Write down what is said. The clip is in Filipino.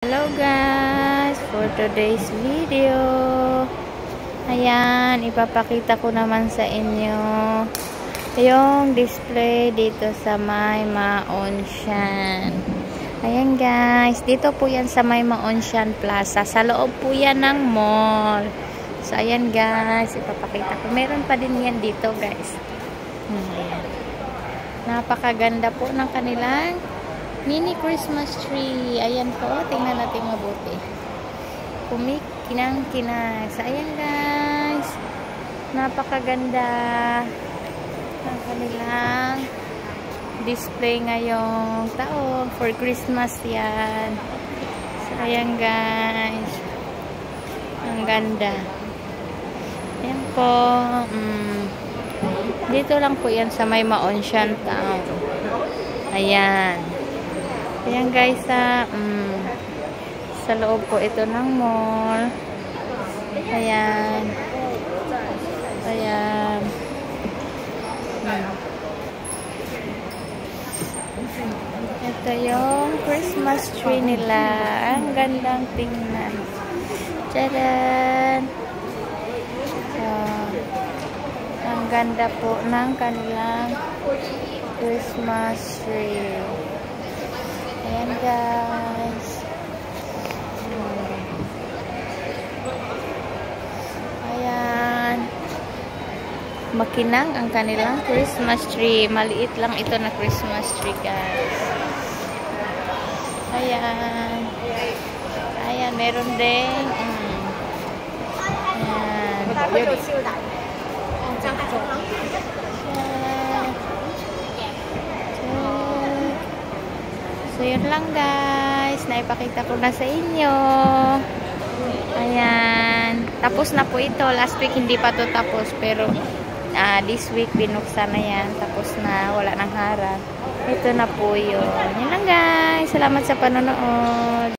Hello guys, for today's video, ayan, ipapakita ko naman sa inyo yung display dito sa May Maonsyan. Ayan guys, dito po yan sa May Maonsyan Plaza, sa loob po yan ng mall. So ayan guys, ipapakita ko, meron pa din yan dito guys. Ayan. Napakaganda po ng kanilang mini Christmas tree. Ayan po. Tingnan natin mabuti. Kumikinang-kinang. So, ayan guys. Napakaganda ng kanilang display ngayong taon. For Christmas yan. So, ayan guys. Ang ganda. Ayan po. Dito lang po yan sa May Maonsyan Town. Ayan. Ayan guys, sa loob po ito ng mall. Ayan. Ayan. Ito yung Christmas tree nila. Ang gandang tingnan. Tcharan! So, ang ganda po ng kanilang Christmas tree. Ayan guys. Ayan. Makinang ang kanilang Christmas tree. Maliit lang ito na Christmas tree guys. Ayan. Ayan, meron din. Ayan. So, yun lang guys. Naipakita ko na sa inyo. Ayan. Tapos na po ito. Last week hindi pa to tapos. Pero, this week binuksan na yan. Tapos na. Wala nang harap. Ito na po yun. Yun lang guys. Salamat sa panonood.